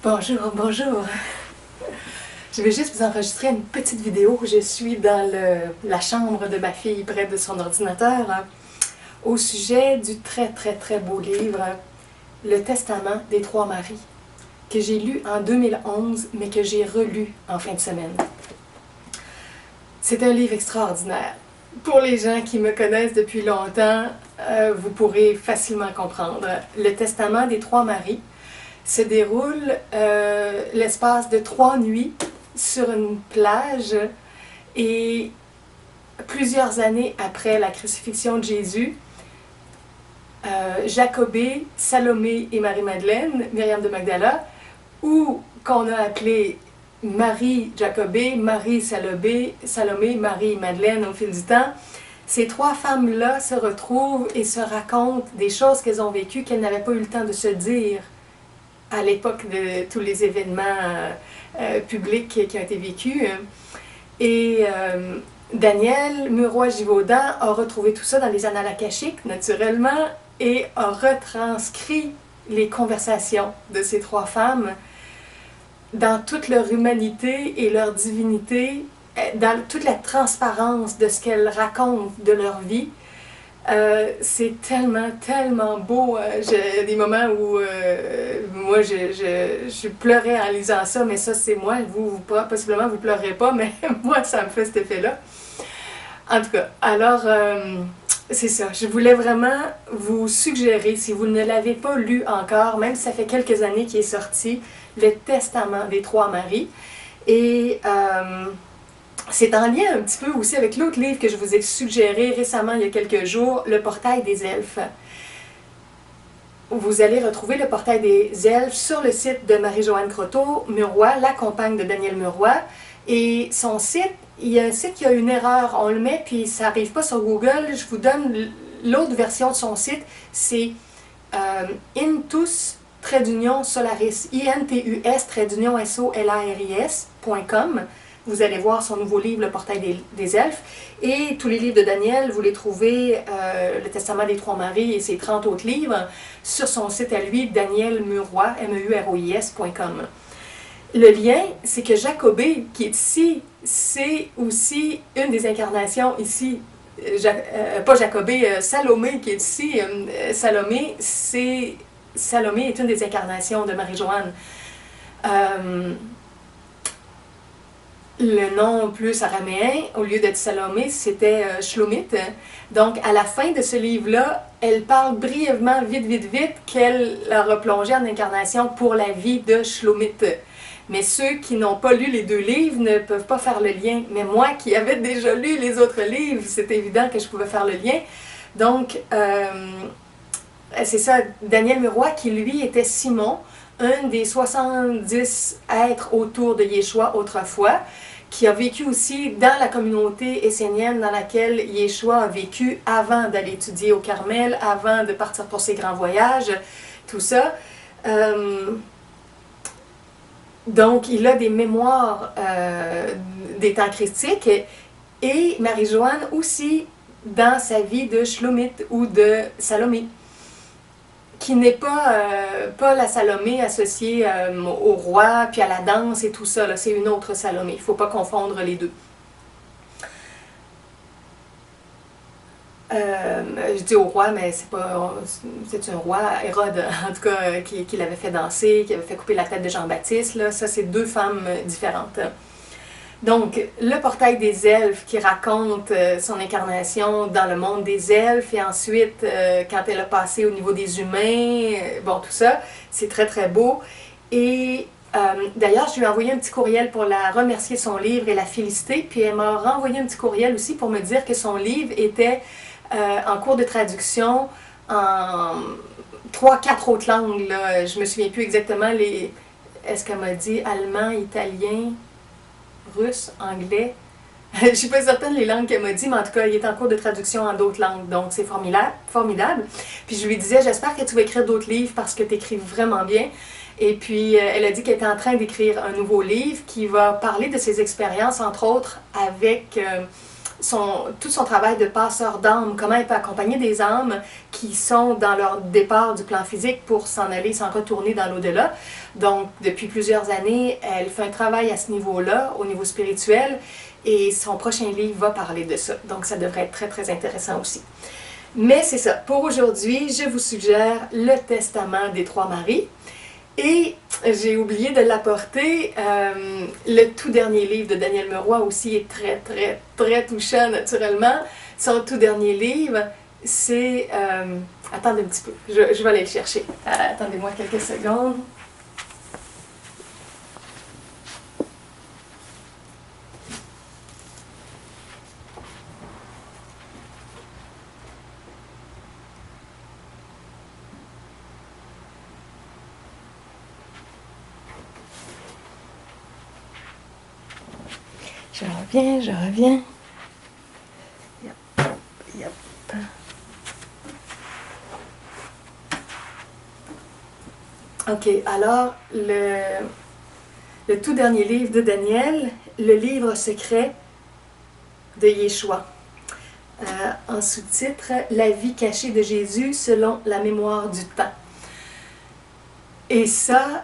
Bonjour, bonjour. Je vais juste vous enregistrer une petite vidéo. Je suis dans la chambre de ma fille, près de son ordinateur, au sujet du très beau livre Le Testament des Trois Maries, que j'ai lu en 2011, mais que j'ai relu en fin de semaine. C'est un livre extraordinaire. Pour les gens qui me connaissent depuis longtemps, vous pourrez facilement comprendre. Le Testament des Trois Maries se déroule l'espace de 3 nuits sur une plage et plusieurs années après la crucifixion de Jésus, Jacobée, Salomé et Marie-Madeleine, Myriam de Magdala, ou qu'on a appelé Marie Jacobée, Marie Salomé, Marie-Madeleine au fil du temps, ces trois femmes-là se retrouvent et se racontent des choses qu'elles ont vécues qu'elles n'avaient pas eu le temps de se dire à l'époque de tous les événements publics qui ont été vécus. Et Daniel Muroy-Givaudan a retrouvé tout ça dans les annales akashiques, naturellement, et a retranscrit les conversations de ces trois femmes dans toute leur humanité et leur divinité, dans toute la transparence de ce qu'elles racontent de leur vie. C'est tellement beau. J'ai des moments où moi je pleurais en lisant ça, mais ça c'est moi, vous possiblement vous pleurez pas, mais moi ça me fait cet effet-là. En tout cas, alors c'est ça, je voulais vraiment vous suggérer, si vous ne l'avez pas lu encore, même si ça fait quelques années qu'il est sorti, Le Testament des Trois Maries, et c'est en lien un petit peu aussi avec l'autre livre que je vous ai suggéré récemment il y a quelques jours, Le Portail des Elfes. Vous allez retrouver Le Portail des Elfes sur le site de Marie-Joanne Croteau-Muroy, la compagne de Daniel Muroy. Et son site, il y a un site qui a une erreur, on le met puis ça n'arrive pas sur Google. Je vous donne l'autre version de son site, c'est Intus-Solaris, INTUS-SOLARIS.com. Vous allez voir son nouveau livre, Le Portail des Elfes. Et tous les livres de Daniel, vous les trouvez, Le Testament des Trois Maries et ses 30 autres livres, sur son site à lui, danielmuroy, MUROIS.com. Le lien, c'est que Jacobée, qui est ici, c'est aussi une des incarnations ici. Pas Jacobée, Salomé, qui est ici. Salomé est une des incarnations de Marie-Joanne. Le nom plus araméen, au lieu d'être Salomé, c'était Shlomit. Donc, à la fin de ce livre-là, elle parle brièvement, vite, qu'elle a replongé en incarnation pour la vie de Shlomit. Mais ceux qui n'ont pas lu les deux livres ne peuvent pas faire le lien. Mais moi, qui avais déjà lu les autres livres, c'est évident que je pouvais faire le lien. Donc, c'est ça, Daniel Muroy, qui lui était Simon, un des 70 êtres autour de Yeshua autrefois, qui a vécu aussi dans la communauté essénienne dans laquelle Yeshua a vécu avant d'aller étudier au Carmel, avant de partir pour ses grands voyages, tout ça. Donc, il a des mémoires des temps christiques et Marie-Joanne aussi dans sa vie de Shlomit ou de Salomé, qui n'est pas la Salomé associée au roi, puis à la danse et tout ça. C'est une autre Salomé. Il ne faut pas confondre les deux. Je dis au roi, mais c'est un roi, Hérode, en tout cas, qui l'avait fait danser, qui avait fait couper la tête de Jean-Baptiste. Là. Ça, c'est deux femmes différentes. Donc, le Portail des Elfes qui raconte son incarnation dans le monde des elfes et ensuite, quand elle a passé au niveau des humains, bon, tout ça, c'est très beau. Et d'ailleurs, je lui ai envoyé un petit courriel pour la remercier de son livre et la féliciter, puis elle m'a renvoyé un petit courriel aussi pour me dire que son livre était en cours de traduction en 3-4 autres langues. Là. Je me souviens plus exactement est-ce qu'elle m'a dit allemand, italien, russe, anglais. Je ne suis pas certaine les langues qu'elle m'a dit, mais en tout cas, il est en cours de traduction en d'autres langues, donc c'est formidable. Puis je lui disais, j'espère que tu vas écrire d'autres livres parce que tu écris vraiment bien. Et puis, elle a dit qu'elle était en train d'écrire un nouveau livre qui va parler de ses expériences, entre autres, avec tout son travail de passeur d'âme, comment elle peut accompagner des âmes qui sont dans leur départ du plan physique pour s'en aller, s'en retourner dans l'au-delà. Donc, depuis plusieurs années, elle fait un travail à ce niveau-là, au niveau spirituel, et son prochain livre va parler de ça. Donc, ça devrait être très, très intéressant aussi. Mais c'est ça. Pour aujourd'hui, je vous suggère le Testament des Trois Maries. Et j'ai oublié de l'apporter, le tout dernier livre de Daniel Meroy aussi est très, très, très touchant naturellement. Son tout dernier livre, c'est... attendez un petit peu, je vais aller le chercher. Attendez-moi quelques secondes. Je reviens. Yep, yep. Ok, alors, le tout dernier livre de Daniel, le livre secret de Yeshua. En sous-titre, La vie cachée de Jésus selon la mémoire du temps. Et ça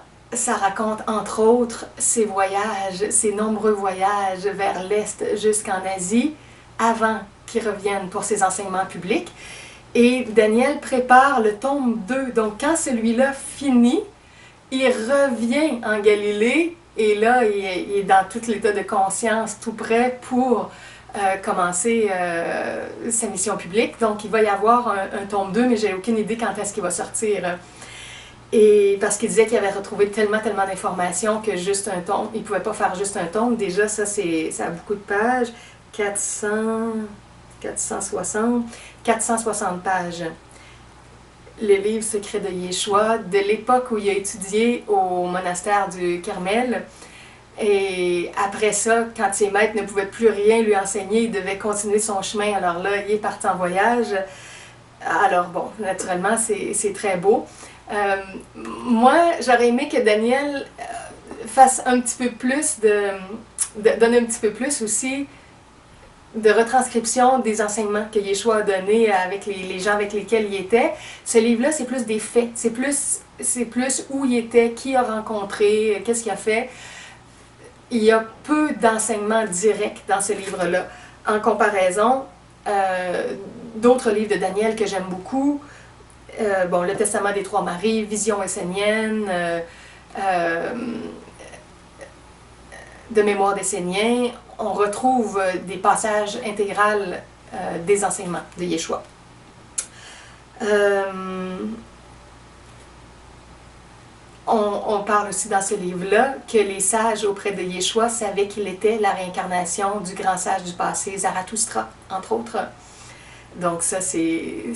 raconte entre autres ses voyages, ses nombreux voyages vers l'Est jusqu'en Asie, avant qu'il revienne pour ses enseignements publics. Et Daniel prépare le tome 2. Donc quand celui-là finit, il revient en Galilée, et là, il est dans tout l'état de conscience, tout prêt pour commencer sa mission publique. Donc il va y avoir un tome 2, mais j'ai aucune idée quand est-ce qu'il va sortir. Et parce qu'il disait qu'il avait retrouvé tellement d'informations que juste un tome, il ne pouvait pas faire juste un tome. Déjà, ça a beaucoup de pages. 460 pages. Le livre secret de Yeshua, de l'époque où il a étudié au monastère du Carmel. Et après ça, quand ses maîtres ne pouvaient plus rien lui enseigner, il devait continuer son chemin. Alors là, il est parti en voyage. Alors bon, naturellement, c'est très beau. Moi, j'aurais aimé que Daniel fasse un petit peu plus donne un petit peu plus aussi de retranscription des enseignements que Yeshua a donnés avec les gens avec lesquels il était. Ce livre-là, c'est plus des faits. C'est plus où il était, qui a rencontré, qu'est-ce qu'il a fait. Il y a peu d'enseignements directs dans ce livre-là. En comparaison, d'autres livres de Daniel que j'aime beaucoup, bon, le Testament des Trois Maries, Vision essénienne, de mémoire d'Essénien, on retrouve des passages intégraux des enseignements de Yeshua. On parle aussi dans ce livre-là que les sages auprès de Yeshua savaient qu'il était la réincarnation du grand sage du passé, Zarathustra, entre autres. Donc ça, c'est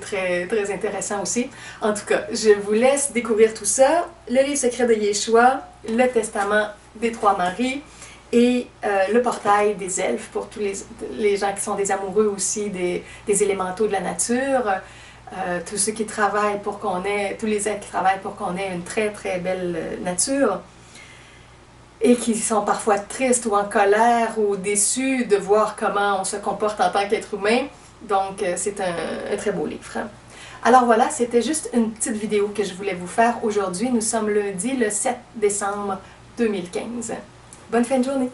très, très intéressant aussi. En tout cas, je vous laisse découvrir tout ça. Le livre secret de Yeshua, le Testament des Trois Maries et le portail des elfes pour tous les gens qui sont des amoureux aussi des élémentaux de la nature. Tous ceux qui travaillent pour qu'on ait, tous les êtres qui travaillent pour qu'on ait une très, très belle nature. Et qui sont parfois tristes ou en colère ou déçus de voir comment on se comporte en tant qu'être humain. Donc, c'est un très beau livre. Alors voilà, c'était juste une petite vidéo que je voulais vous faire aujourd'hui. Nous sommes lundi, le 7 décembre 2015. Bonne fin de journée!